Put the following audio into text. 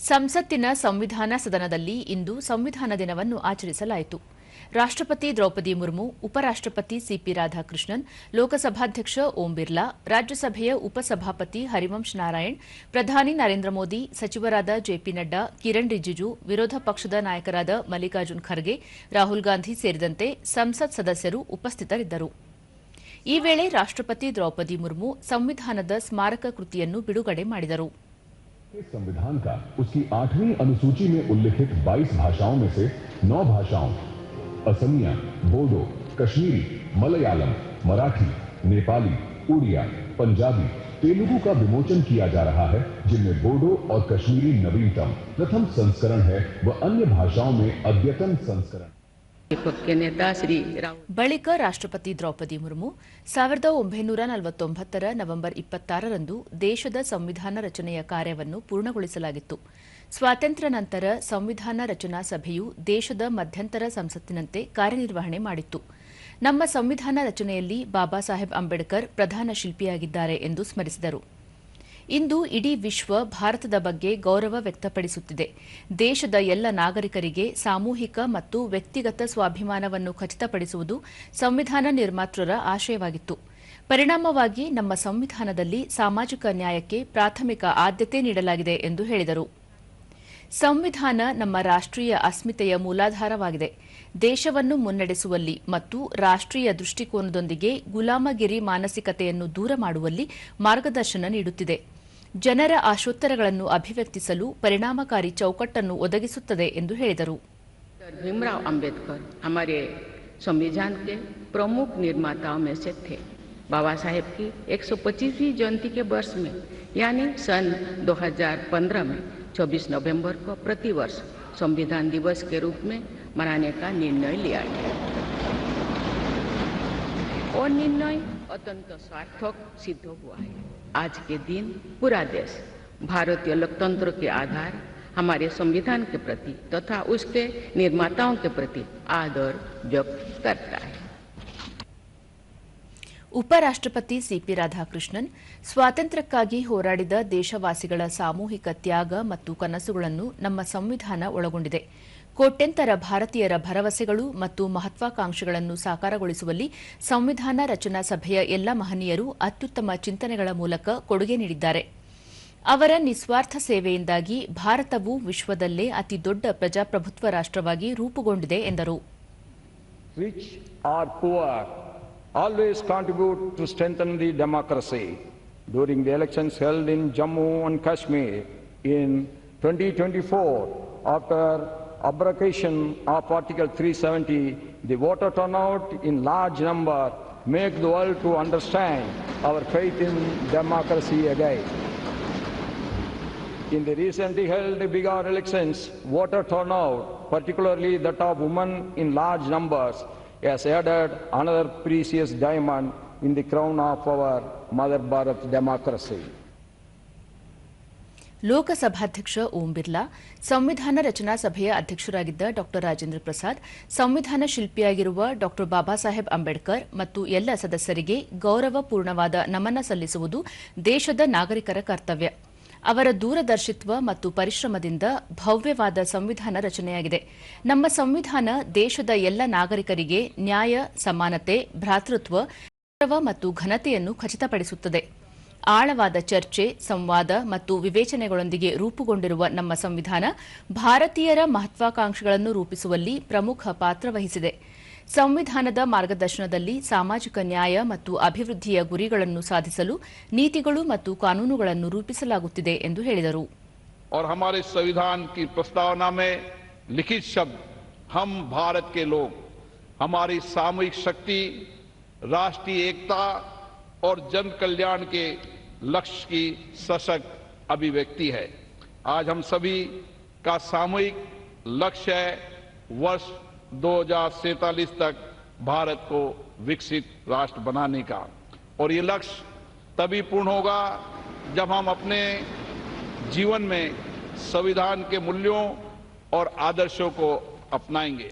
ಸಂಸತ್ತಿನ ಸಂವಿಧಾನ ಸದನದಲ್ಲಿ ಇಂದು ಸಂವಿಧಾನ ದಿನವನ್ನು ಆಚರಿಸಲಾಯಿತು. ರಾಷ್ಟ್ರಪತಿ ದ್ರೌಪದಿ ಮುರ್ಮು, ಉಪರಾಷ್ಟ್ರಪತಿ ಸಿಪಿ ರಾಧಾಕೃಷ್ಣನ್, ಲೋಕಸಭಾಧ್ಯಕ್ಷ ಓಂ ಬಿರ್ಲಾ, ರಾಜ್ಯಸಭೆಯ ಉಪಸಭಾಪತಿ ಹರಿವಂಶ್ ನಾರಾಯಣ್, ಪ್ರಧಾನಿ ನರೇಂದ್ರ ಮೋದಿ, ಸಚಿವರಾದ ಜೆಪಿ ನಡ್ಡಾ, ಕಿರಣ್ ರಿಜಿಜು, ವಿರೋಧ ಪಕ್ಷದ ನಾಯಕರಾದ ಮಲ್ಲಿಕಾರ್ಜುನ್ ಖರ್ಗೆ, ರಾಹುಲ್ ಗಾಂಧಿ ಸೇರಿದಂತೆ ಸಂಸತ್ ಸದಸ್ಯರು ಉಪಸ್ಥಿತರಿದ್ದರು. ಈ ವೇಳೆ ರಾಷ್ಟ್ರಪತಿ ದ್ರೌಪದಿ ಮುರ್ಮು ಸಂವಿಧಾನದ ಸ್ಮಾರಕ ಕೃತಿಯನ್ನು ಬಿಡುಗಡೆ ಮಾಡಿದರು. संविधान का उसकी 8वीं अनुसूची में उल्लिखित 22 भाषाओं में से 9 भाषाओं असमिया, बोडो, कश्मीरी, मलयालम, मराठी, नेपाली, उड़िया, पंजाबी, तेलुगु का विमोचन किया जा रहा है, जिनमें बोडो और कश्मीरी नवीनतम प्रथम संस्करण है व अन्य भाषाओं में अद्यतन संस्करण। ಬಳಿಕ ರಾಷ್ಟ್ರಪತಿ ದ್ರೌಪದಿ ಮುರ್ಮು 1949ರ ನವೆಂಬರ್ 26ರಂದು ದೇಶದ ಸಂವಿಧಾನ ರಚನೆಯ ಕಾರ್ಯವನ್ನು ಪೂರ್ಣಗೊಳಿಸಲಾಗಿತ್ತು. ಸ್ವಾತಂತ್ರ್ಯ ನಂತರ ಸಂವಿಧಾನ ರಚನಾ ಸಭೆಯು ದೇಶದ ಮಧ್ಯಂತರ ಸಂಸತ್ತಿನಂತೆ ಕಾರ್ಯನಿರ್ವಹಣೆ ಮಾಡಿತ್ತು. ನಮ್ಮ ಸಂವಿಧಾನ ರಚನೆಯಲ್ಲಿ ಬಾಬಾ ಸಾಹೇಬ್ ಅಂಬೇಡ್ಕರ್ ಪ್ರಧಾನ ಶಿಲ್ಪಿಯಾಗಿದ್ದಾರೆ ಎಂದು ಸ್ಮರಿಸಿದರು. ಇಂದು ಇಡೀ ವಿಶ್ವ ಭಾರತದ ಬಗ್ಗೆ ಗೌರವ ವ್ಯಕ್ತಪಡಿಸುತ್ತಿದೆ. ದೇಶದ ಎಲ್ಲ ನಾಗರಿಕರಿಗೆ ಸಾಮೂಹಿಕ ಮತ್ತು ವ್ಯಕ್ತಿಗತ ಸ್ವಾಭಿಮಾನವನ್ನು ಖಚಿತಪಡಿಸುವುದು ಸಂವಿಧಾನ ನಿರ್ಮಾತೃರ ಆಶಯವಾಗಿತ್ತು. ಪರಿಣಾಮವಾಗಿ ನಮ್ಮ ಸಂವಿಧಾನದಲ್ಲಿ ಸಾಮಾಜಿಕ ನ್ಯಾಯಕ್ಕೆ ಪ್ರಾಥಮಿಕ ಆದ್ಯತೆ ನೀಡಲಾಗಿದೆ ಎಂದು ಹೇಳಿದರು. ಸಂವಿಧಾನ ನಮ್ಮ ರಾಷ್ಟ್ರೀಯ ಅಸ್ಮಿತೆಯ ಮೂಲಾಧಾರವಾಗಿದೆ. ದೇಶವನ್ನು ಮುನ್ನಡೆಸುವಲ್ಲಿ ಮತ್ತು ರಾಷ್ಟ್ರೀಯ ದೃಷ್ಟಿಕೋನದೊಂದಿಗೆ ಗುಲಾಮಗಿರಿ ಮಾನಸಿಕತೆಯನ್ನು ದೂರ ಮಾಡುವಲ್ಲಿ ಮಾರ್ಗದರ್ಶನ ನೀಡುತ್ತಿದೆ. ಜನರ ಆಶೋತ್ತರಗಳನ್ನು ಅಭಿವ್ಯಕ್ತಿಸಲು ಪರಿಣಾಮಕಾರಿ ಚೌಕಟ್ಟನ್ನು ಒದಗಿಸುತ್ತದೆ ಎಂದು ಹೇಳಿದರು. भीमराव अंबेडकर हमारे संविधान के प्रमुख निर्माताओं में से थे. बाबा साहेब की 125वीं जयंती के वर्ष में यानी सन 2015 में 24 नवंबर को प्रतिवर्ष संविधान दिवस के रूप में मनाने का निर्णय लिया गया और निर्णय अत्यंत सार्थक सिद्ध हुआ है. आज के दिन पूरा देश भारतीय लोकतंत्र के आधार हमारे संविधान के प्रति तथा उसके निर्माताओं के प्रति आदर व्यक्त करता है. ಉಪರಾಷ್ಟ್ರಪತಿ ಸಿಪಿ ರಾಧಾಕೃಷ್ಣನ್ ಸ್ವಾತಂತ್ರ್ಯಕ್ಕಾಗಿ ಹೋರಾಡಿದ ದೇಶವಾಸಿಗಳ ಸಾಮೂಹಿಕ ತ್ಯಾಗ ಮತ್ತು ಕನಸುಗಳನ್ನು ನಮ್ಮ ಸಂವಿಧಾನ ಒಳಗೊಂಡಿದೆ. ಕೋಟ್ಯಂತರ ಭಾರತೀಯರ ಭರವಸೆಗಳು ಮತ್ತು ಮಹತ್ವಾಕಾಂಕ್ಷೆಗಳನ್ನು ಸಾಕಾರಗೊಳಿಸುವಲ್ಲಿ ಸಂವಿಧಾನ ರಚನಾ ಸಭೆಯ ಎಲ್ಲ ಮಹನೀಯರು ಅತ್ಯುತ್ತಮ ಚಿಂತನೆಗಳ ಮೂಲಕ ಕೊಡುಗೆ ನೀಡಿದ್ದಾರೆ. ಅವರ ನಿಸ್ವಾರ್ಥ ಸೇವೆಯಿಂದಾಗಿ ಭಾರತವು ವಿಶ್ವದಲ್ಲೇ ಅತಿದೊಡ್ಡ ಪ್ರಜಾಪ್ರಭುತ್ವ ರಾಷ್ಟ್ರವಾಗಿ ರೂಪುಗೊಂಡಿದೆ ಎಂದರು. always contribute to strengthen the democracy. During the elections held in Jammu and Kashmir in 2024, after abrogation of Article 370, the voter turnout in large number make the world to understand our faith in democracy again. In the recently held Bihar elections, voter turnout, particularly that of women in large numbers, has added another precious diamond in the crown of our Mother Bharat democracy. ಲೋಕಸಭಾಧ್ಯಕ್ಷ Om Birla, ಸಂವಿಧಾನ ರಚನಾ ಸಭೆಯ ಅಧ್ಯಕ್ಷರಾಗಿದ್ದ ಡಾ ರಾಜೇಂದ್ರ ಪ್ರಸಾದ್, ಸಂವಿಧಾನ ಶಿಲ್ಪಿಯಾಗಿರುವ ಡಾ ಬಾಬಾ ಸಾಹೇಬ್ ಅಂಬೇಡ್ಕರ್ ಮತ್ತು ಎಲ್ಲ ಸದಸ್ಯರಿಗೆ ಗೌರವಪೂರ್ಣವಾದ ನಮನ ಸಲ್ಲಿಸುವುದು ದೇಶದ ನಾಗರಿಕರ ಕರ್ತವ್ಯ. ಅವರ ದೂರದರ್ಶಿತ್ವ ಮತ್ತು ಪರಿಶ್ರಮದಿಂದ ಭವ್ಯವಾದ ಸಂವಿಧಾನ ರಚನೆಯಾಗಿದೆ. ನಮ್ಮ ಸಂವಿಧಾನ ದೇಶದ ಎಲ್ಲ ನಾಗರಿಕರಿಗೆ ನ್ಯಾಯ, ಸಮಾನತೆ, ಭ್ರಾತೃತ್ವ, ಗೌರವ ಮತ್ತು ಘನತೆಯನ್ನು ಖಚಿತಪಡಿಸುತ್ತದೆ. ಆಳವಾದ ಚರ್ಚೆ, ಸಂವಾದ ಮತ್ತು ವಿವೇಚನೆಗಳೊಂದಿಗೆ ರೂಪುಗೊಂಡಿರುವ ನಮ್ಮ ಸಂವಿಧಾನ ಭಾರತೀಯರ ಮಹತ್ವಾಕಾಂಕ್ಷೆಗಳನ್ನು ರೂಪಿಸುವಲ್ಲಿ ಪ್ರಮುಖ ಪಾತ್ರ ವಹಿಸಿದೆ. ಸಂವಿಧಾನದ ಮಾರ್ಗದರ್ಶನದಲ್ಲಿ ಸಾಮಾಜಿಕ ನ್ಯಾಯ ಮತ್ತು ಅಭಿವೃದ್ಧಿಯ ಗುರಿಗಳನ್ನು ಸಾಧಿಸಲು ನೀತಿಗಳು ಮತ್ತು ಕಾನೂನುಗಳನ್ನು ರೂಪಿಸಲಾಗುತ್ತಿದೆ ಎಂದು ಹೇಳಿದರು. और हमारे संविधान की प्रस्तावना में लिखित शब्द हम भारत के लोग हमारी सामूहिक शक्ति, राष्ट्रीय एकता और जन कल्याण के लक्ष्य की सशक्त अभिव्यक्ति है. आज हम सभी का सामूहिक लक्ष्य है वर्ष 2047 तक भारत को विकसित राष्ट्र बनाने का, और ये लक्ष्य तभी पूर्ण होगा जब हम अपने जीवन में संविधान के मूल्यों और आदर्शों को अपनाएंगे.